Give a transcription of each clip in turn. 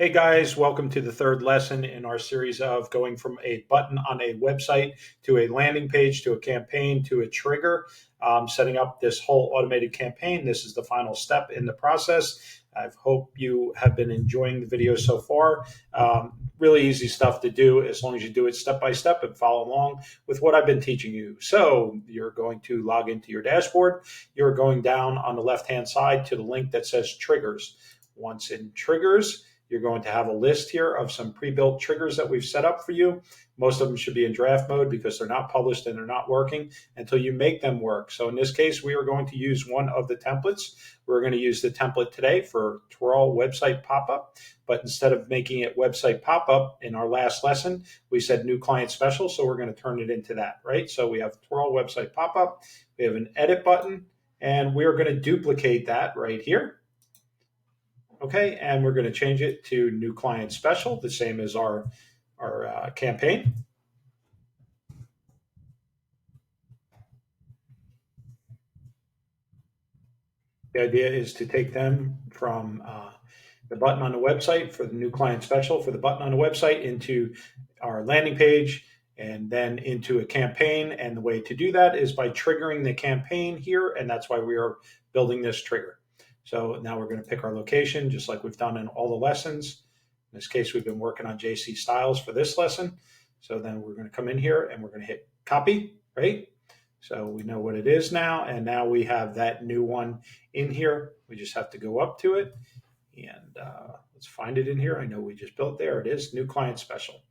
Hey guys, welcome to the third lesson in our series of going from a button on a website to a landing page to a campaign to a trigger, setting up this whole automated campaign. This is the final step in the process. I hope you have been enjoying the video so far. Really easy stuff to do as long as you do it step by step and follow along with what I've been teaching you. So you're going to log into your dashboard. You're going down on the left-hand side to the link that says triggers. Once in triggers, you're going to have a list here of some pre-built triggers that we've set up for you. Most of them should be in draft mode because they're not published and they're not working until you make them work. So in this case, we are going to use one of the templates. We're going to use the template today for Twirl website pop-up. But instead of making it website pop-up in our last lesson, we said new client special. So we're going to turn it into that, right? So we have Twirl website pop-up. We have an edit button, and we're going to duplicate that right here. Okay, and we're going to change it to new client special, the same as our campaign. The idea is to take them from the button on the website for the new client special for the button on the website into our landing page and then into a campaign. And the way to do that is by triggering the campaign here, and that's why we are building this trigger. So now we're going to pick our location just like we've done in all the lessons. In this case, we've been working on JC Styles for this lesson. So then we're going to come in here and we're going to hit copy, right? So we know what it is now. And now we have that new one in here. We just have to go up to it and let's find it in here. I know we just built there. It is new client special.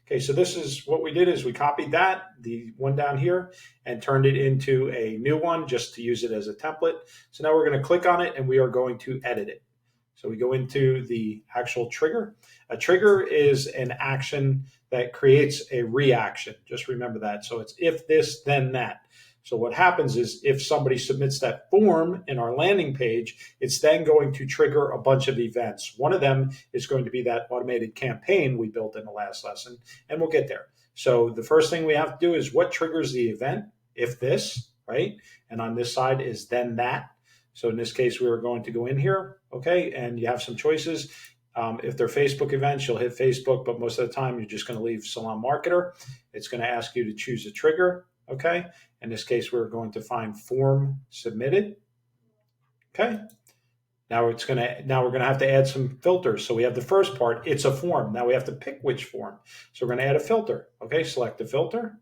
Okay, so this is what we did is we copied that, the one down here, and turned it into a new one just to use it as a template. So now we're going to click on it and we are going to edit it. So we go into the actual trigger. A trigger is an action that creates a reaction. Just remember that. So it's if this, then that. So what happens is if somebody submits that form in our landing page, it's then going to trigger a bunch of events. One of them is going to be that automated campaign we built in the last lesson, and we'll get there. So the first thing we have to do is what triggers the event, if this, right? And on this side is then that. So in this case, we are going to go in here, okay? And you have some choices. If they're Facebook events, you'll hit Facebook, but most of the time you're just going to leave Salon Marketer. It's going to ask you to choose a trigger, okay? In this case, we're going to find form submitted. Okay. Now we're going to have to add some filters. So we have the first part, it's a form. Now we have to pick which form. So we're going to add a filter. Okay, select the filter.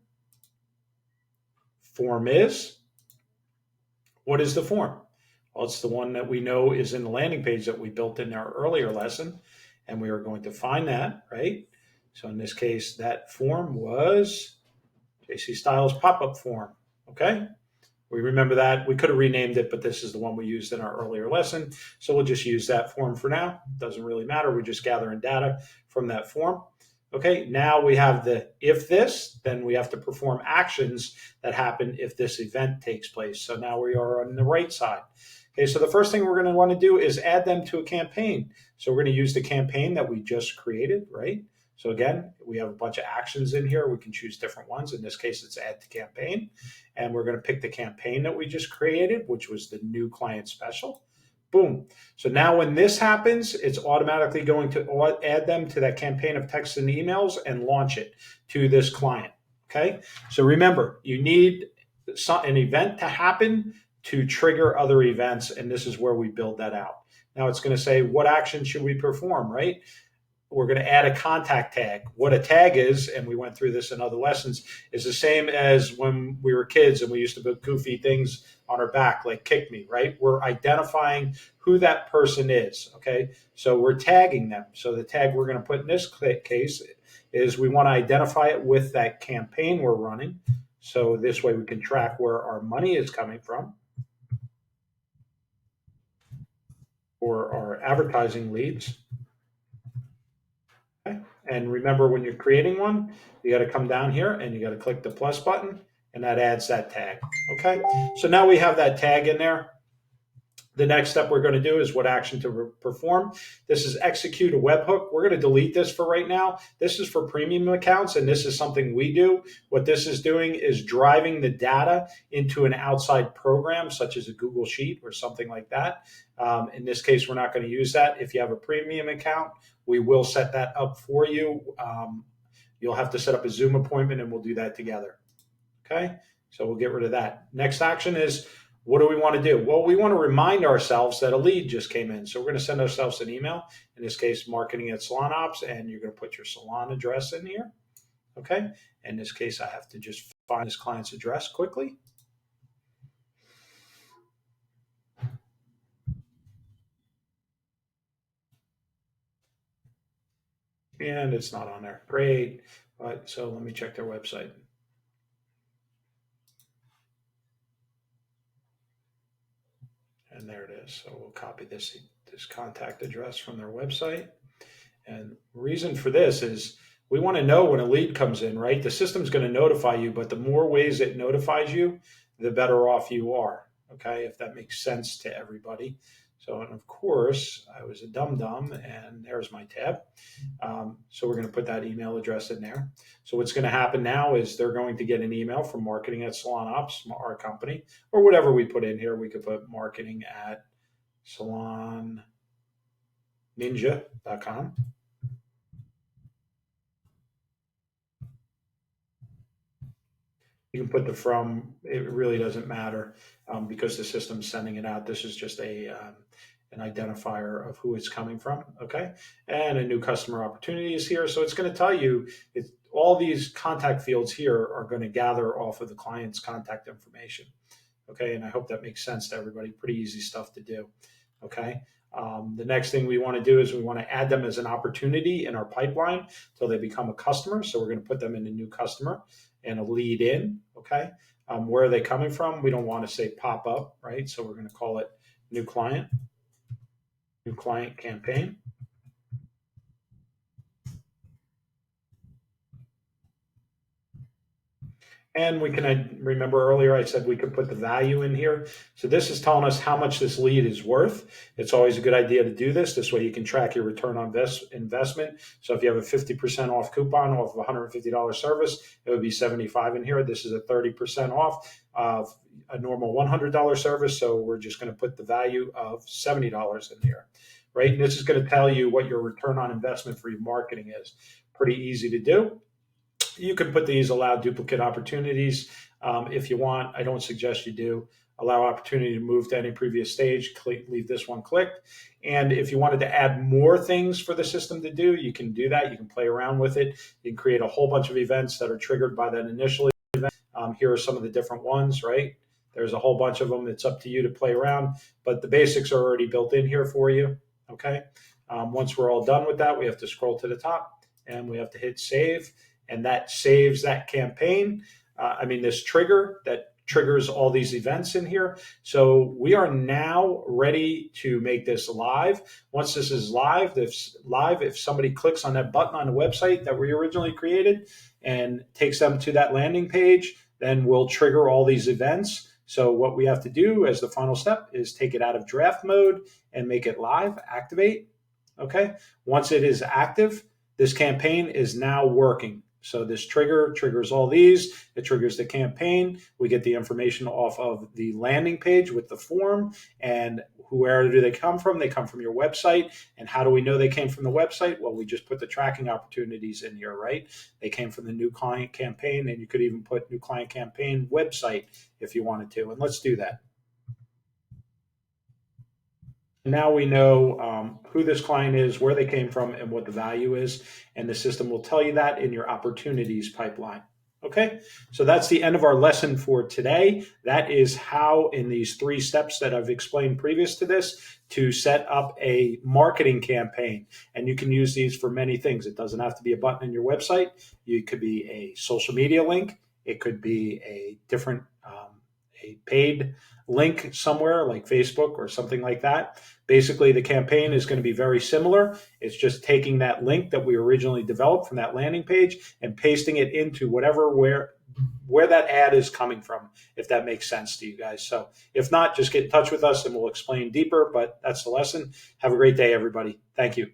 Form is. What is the form? Well, it's the one that we know is in the landing page that we built in our earlier lesson. And we are going to find that, right? So in this case, that form was JC Styles pop-up form. Okay, we remember that. We could have renamed it, but this is the one we used in our earlier lesson. So we'll just use that form for now. Doesn't really matter. We're just gathering data from that form. Okay, now we have the if this, then we have to perform actions that happen if this event takes place. So now we are on the right side. Okay, so the first thing we're going to want to do is add them to a campaign. So we're going to use the campaign that we just created, right? So again, we have a bunch of actions in here. We can choose different ones. In this case, it's add to campaign. And we're going to pick the campaign that we just created, which was the new client special. Boom. So now when this happens, it's automatically going to add them to that campaign of texts and emails and launch it to this client. Okay. So remember, you need an event to happen to trigger other events. And this is where we build that out. Now it's going to say, what action should we perform, right? We're going to add a contact tag. What a tag is, and we went through this in other lessons, is the same as when we were kids and we used to put goofy things on our back, like kick me, right? We're identifying who that person is, okay? So we're tagging them. So the tag we're going to put in this case is we want to identify it with that campaign we're running. So this way we can track where our money is coming from or our advertising leads. And remember, when you're creating one, you got to come down here and you got to click the plus button, and that adds that tag. Okay, so now we have that tag in there. The next step we're going to do is what action to perform. This is execute a webhook. We're going to delete this for right now. This is for premium accounts, and this is something we do. What this is doing is driving the data into an outside program, such as a Google Sheet or something like that. In this case, we're not going to use that. If you have a premium account, we will set that up for you. You'll have to set up a Zoom appointment, and we'll do that together. Okay, so we'll get rid of that. Next action is, what do we want to do? Well, we want to remind ourselves that a lead just came in. So we're going to send ourselves an email, in this case, marketing@SalonOps, and you're going to put your salon address in here. Okay, in this case, I have to just find this client's address quickly. And it's not on there. Great. All right, so let me check their website. And there it is. So we'll copy this contact address from their website. And the reason for this is we want to know when a lead comes in, right? The system's going to notify you, but the more ways it notifies you, the better off you are. Okay, if that makes sense to everybody. So, and of course, I was a dum-dum, and there's my tab. So we're going to put that email address in there. So what's going to happen now is they're going to get an email from marketing@SalonOps, our company, or whatever we put in here. We could put marketing@salonninja.com. You can put the from, it really doesn't matter because the system's sending it out. This is just an identifier of who it's coming from, okay? And a new customer opportunity is here. So it's going to tell you, all these contact fields here are going to gather off of the client's contact information, okay? And I hope that makes sense to everybody. Pretty easy stuff to do, okay? The next thing we want to do is we want to add them as an opportunity in our pipeline until they become a customer. So we're going to put them in a new customer and a lead in, okay? Where are they coming from? We don't want to say pop up, right? So we're going to call it new client campaign. And we can, remember earlier I said we could put the value in here. So this is telling us how much this lead is worth. It's always a good idea to do this. This way you can track your return on investment. So if you have a 50% off coupon off of a $150 service, it would be 75 in here. This is a 30% off of a normal $100 service. So we're just going to put the value of $70 in here, right? And this is going to tell you what your return on investment for your marketing is. Pretty easy to do. You can put these allow duplicate opportunities if you want. I don't suggest you do. Allow opportunity to move to any previous stage. Leave this one clicked. And if you wanted to add more things for the system to do, you can do that. You can play around with it. You can create a whole bunch of events that are triggered by that initial event. Here are some of the different ones, right? There's a whole bunch of them. It's up to you to play around, but the basics are already built in here for you, okay? Once we're all done with that, we have to scroll to the top and we have to hit save. And that saves that campaign. This trigger that triggers all these events in here. So we are now ready to make this live. Once this is live, if somebody clicks on that button on the website that we originally created and takes them to that landing page, then we'll trigger all these events. So what we have to do as the final step is take it out of draft mode and make it live, activate. Okay. Once it is active, this campaign is now working. So this trigger triggers all these. It triggers the campaign. We get the information off of the landing page with the form. And where do they come from? They come from your website. And how do we know they came from the website? Well, we just put the tracking opportunities in here, right? They came from the new client campaign, and you could even put new client campaign website if you wanted to. And let's do that. Now we know who this client is, where they came from, and what the value is. And the system will tell you that in your opportunities pipeline. Okay, so that's the end of our lesson for today. That is how, in these 3 steps that I've explained previous to this, to set up a marketing campaign. And you can use these for many things. It doesn't have to be a button in your website. It could be a social media link. It could be a different a paid link somewhere like Facebook or something like that. Basically, the campaign is going to be very similar. It's just taking that link that we originally developed from that landing page and pasting it into whatever where that ad is coming from, if that makes sense to you guys. So if not, just get in touch with us and we'll explain deeper, but that's the lesson. Have a great day, everybody. Thank you.